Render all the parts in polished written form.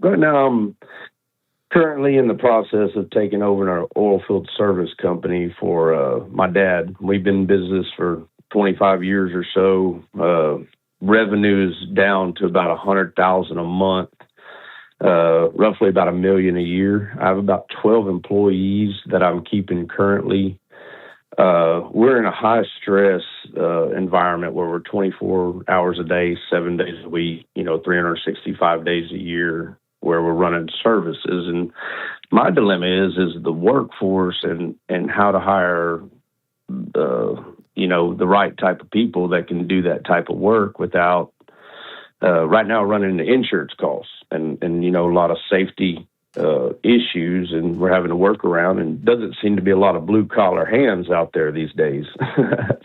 Right now, I'm currently in the process of taking over an oil field service company for my dad. We've been in business for 25 years or so. Revenue's down to about 100,000 a month, roughly about $1 million a year. I have about 12 employees that I'm keeping currently. We're in a high stress environment where we're 24 hours a day, 7 days a week, 365 days a year, where we're running services. And my dilemma is the workforce and how to hire the right type of people that can do that type of work without right now running into insurance costs and a lot of safety issues, and we're having to work around, and doesn't seem to be a lot of blue collar hands out there these days.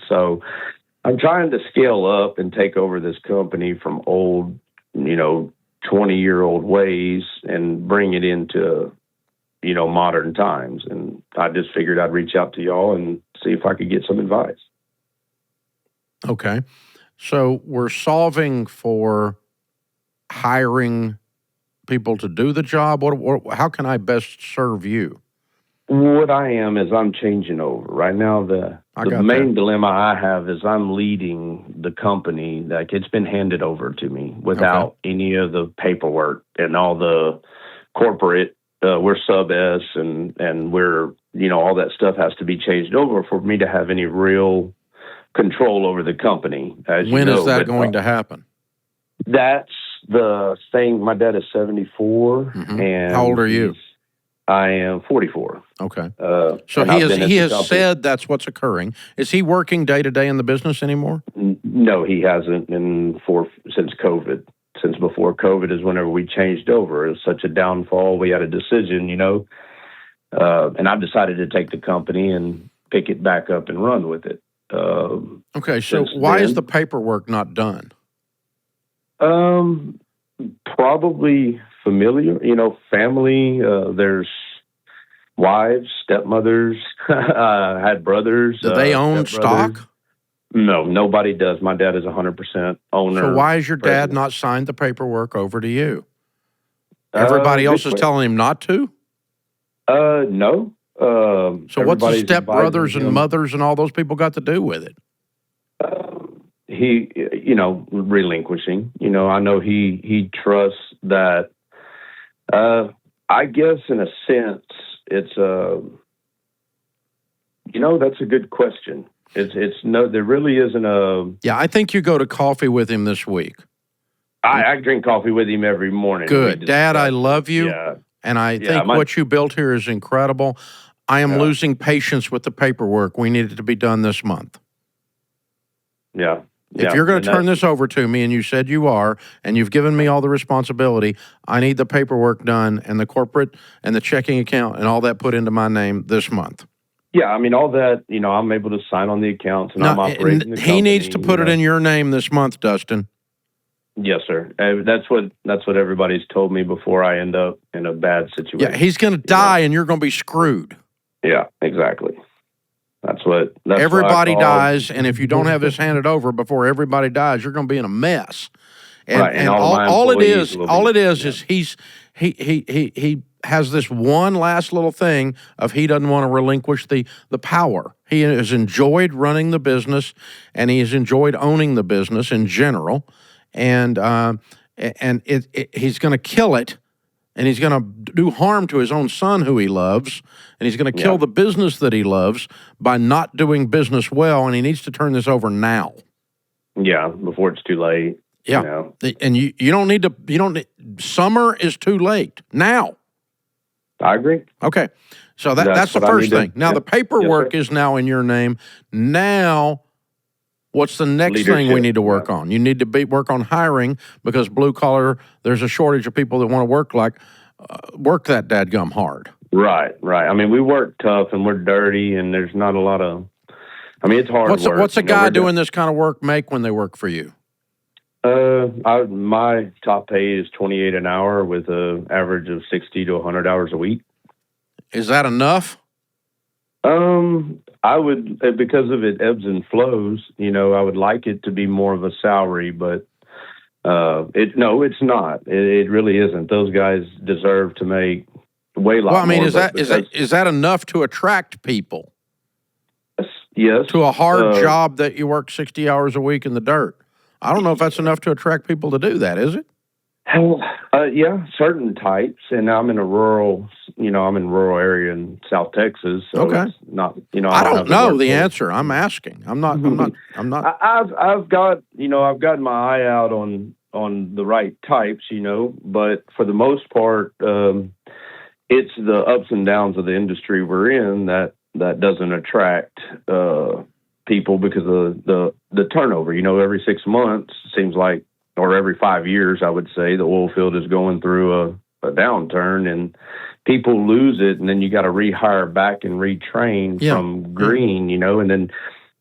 So I'm trying to scale up and take over this company from old, 20-year-old ways and bring it into, modern times. And I just figured I'd reach out to y'all and see if I could get some advice. Okay. So we're solving for hiring people to do the job. How can I best serve you? What I am is I'm changing over. Right now, the main dilemma I have is I'm leading the company. Like, it's been handed over to me without any of the paperwork and all the corporate, we're sub S and we're, all that stuff has to be changed over for me to have any real control over the company. When is that going to happen? That's the thing. My dad is 74. Mm-hmm. And how old are you? I am 44. Okay. So he has said that's what's occurring. Is he working day to day in the business anymore? No, he hasn't since COVID. Since before COVID is whenever we changed over. It was such a downfall. We had a decision, and I've decided to take the company and pick it back up and run with it. Okay, so why is the paperwork not done? Probably familiar, family. There's wives, stepmothers, had brothers. Do they own stock? No, nobody does. My dad is 100% owner. So why has your dad not signed the paperwork over to you? Everybody else is telling him not to? No. So what's the stepbrothers and mothers and all those people got to do with it? He, relinquishing. I know he trusts that. I guess in a sense, it's that's a good question. There really isn't a. Yeah, I think you go to coffee with him this week. I drink coffee with him every morning. Good. Dad, I love you. Yeah. And I think what you built here is incredible. I am losing patience with the paperwork. We need it to be done this month. Yeah. If you're going to turn this over to me, and you said you are, and you've given me all the responsibility, I need the paperwork done and the corporate and the checking account and all that put into my name this month. Yeah, I mean, all that, I'm able to sign on the accounts and I'm operating the company. He needs to put it in your name this month, Dustin. Yes, sir. That's what everybody's told me before I end up in a bad situation. Yeah, he's going to die and you're going to be screwed. Yeah, exactly. That's everybody dies, and if you don't have this handed over before everybody dies, you're going to be in a mess. And all it is he has this one last little thing of he doesn't want to relinquish the power. He has enjoyed running the business, and he has enjoyed owning the business in general, and he's going to kill it. And he's going to do harm to his own son who he loves, and he's going to kill the business that he loves by not doing business well, and he needs to turn this over now. Yeah, before it's too late. Yeah, and you don't need summer is too late. Now. I agree. Okay, so that's the first thing. Now, the paperwork is now in your name. Now, what's the next thing we need to work on? You need to work on hiring, because blue collar, there's a shortage of people that want to work that dadgum hard. Right. I mean, we work tough and we're dirty, and there's not a lot of. I mean, it's hard work. What's a guy doing this kind of work make when they work for you? My top pay is $28 an hour with an average of 60 to 100 hours a week. Is that enough? I would, because of it ebbs and flows, I would like it to be more of a salary, but It's not. It really isn't. Those guys deserve to make way lot more. Well, I mean, is that enough to attract people? Yes. To a hard job that you work 60 hours a week in the dirt. I don't know if that's enough to attract people to do that, is it? Yeah, certain types. And I'm in a rural, area in South Texas. So okay. It's not, I don't know the answer. I'm asking. I'm not. I've got my eye out on the right types, but for the most part, it's the ups and downs of the industry we're in that doesn't attract people because of the turnover. Every 6 months seems like, or every 5 years, I would say, the oil field is going through a downturn, and people lose it, and then you got to rehire back and retrain from green, and then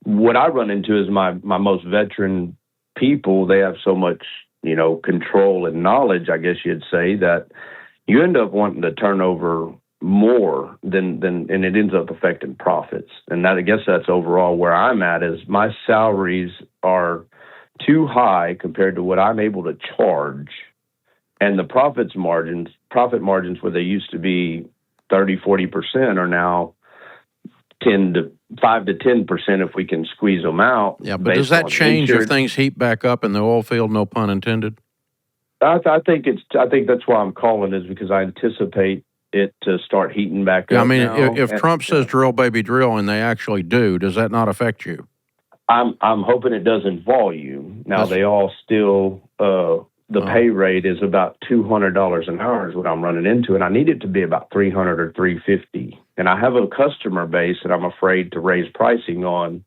what I run into is my most veteran people. They have so much, control and knowledge, I guess you'd say, that you end up wanting to turn over more than and it ends up affecting profits. And I guess that's overall where I'm at, is my salaries are too high compared to what I'm able to charge. And the profit margins where they used to be 30-40% are now 5 to 10% if we can squeeze them out. Yeah, but does that change if things heat back up in the oil field, no pun intended? I think that's why I'm calling, is because I anticipate it to start heating back up. I mean, if Trump says drill, baby, drill, and they actually do, does that not affect you? I'm hoping it does in volume. Now, they all still, the pay rate is about $200 an hour is what I'm running into, and I need it to be about $300 or $350. And I have a customer base that I'm afraid to raise pricing on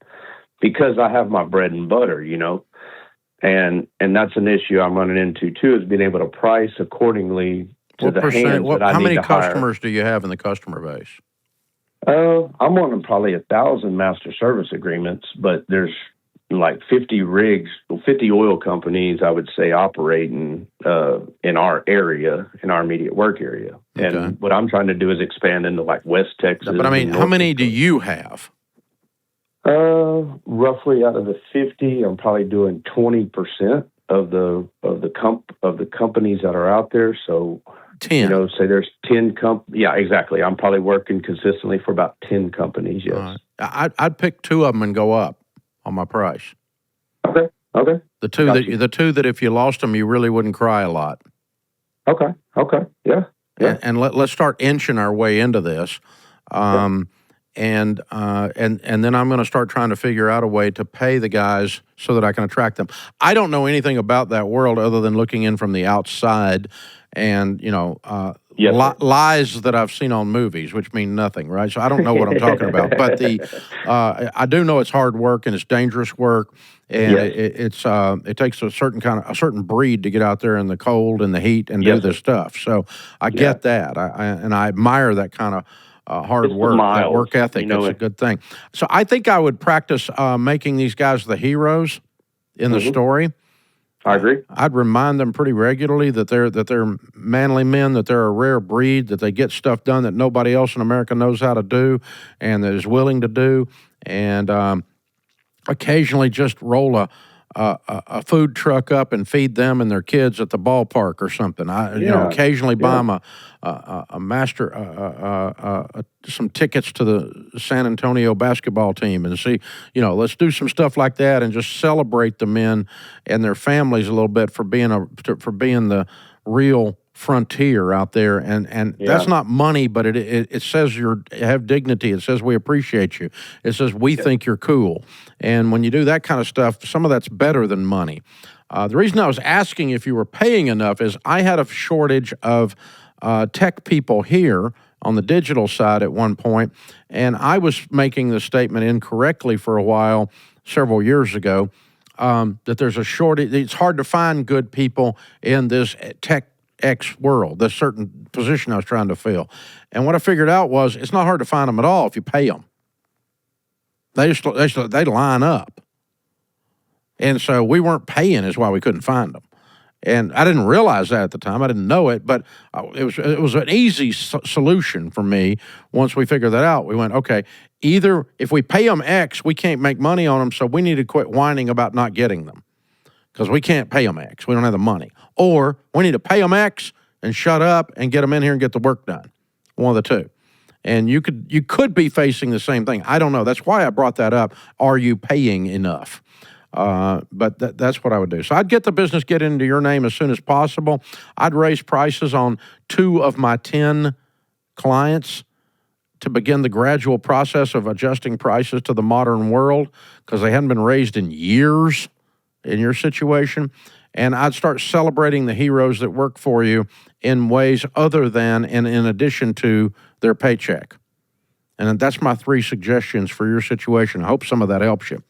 because I have my bread and butter, and that's an issue I'm running into too, is being able to price accordingly to the hands that I need to hire. How many customers do you have in the customer base? I'm on probably 1,000 master service agreements, but there's like 50 rigs, 50 oil companies, I would say, operating in our area, in our immediate work area. Okay. And what I'm trying to do is expand into like West Texas. But I mean, how many do you have? Roughly out of the 50, I'm probably doing 20% of the companies that are out there. So 10. Say there's 10 yeah, exactly. I'm probably working consistently for about 10 companies. Yes. Right. I'd pick 2 of them and go up on my price. Okay. The two that if you lost them, you really wouldn't cry a lot. Okay. Yeah. And let's start inching our way into this. And then I'm going to start trying to figure out a way to pay the guys so that I can attract them. I don't know anything about that world other than looking in from the outside and, lies that I've seen on movies, which mean nothing, right? So I don't know what I'm talking about. But I do know it's hard work and it's dangerous work, and it takes a certain breed to get out there in the cold and the heat and do this stuff. So I get that, and I admire that kind of hard work, that work ethic. It's a good thing. So I think I would practice making these guys the heroes in the story. I agree. I'd remind them pretty regularly that they're manly men, that they're a rare breed, that they get stuff done that nobody else in America knows how to do and that is willing to do, and occasionally just roll a food truck up and feed them and their kids at the ballpark or something. Occasionally buy them some tickets to the San Antonio basketball team and see, let's do some stuff like that and just celebrate the men and their families a little bit for being the real frontier out there, and that's not money, but it says you have dignity. It says we appreciate you. It says we think you're cool. And when you do that kind of stuff, some of that's better than money. The reason I was asking if you were paying enough is I had a shortage of tech people here on the digital side at one point, and I was making the statement incorrectly for a while several years ago that there's a shortage. It's hard to find good people in this tech X world, this certain position I was trying to fill. And what I figured out was it's not hard to find them at all if you pay them. They line up. And so we weren't paying is why we couldn't find them. And I didn't realize that at the time. I didn't know it, but it was an easy solution for me once we figured that out. We went, okay, either if we pay them X, we can't make money on them, so we need to quit whining about not getting them. because we can't pay them X. We don't have the money. Or we need to pay them X and shut up and get them in here and get the work done. One of the two. And you could be facing the same thing. I don't know. That's why I brought that up. Are you paying enough? But that's what I would do. So I'd get the business get into your name as soon as possible. I'd raise prices on 2 of my 10 clients to begin the gradual process of adjusting prices to the modern world because they hadn't been raised in years in your situation. And I'd start celebrating the heroes that work for you in ways other than and in addition to their paycheck. And that's my 3 suggestions for your situation. I hope some of that helps you.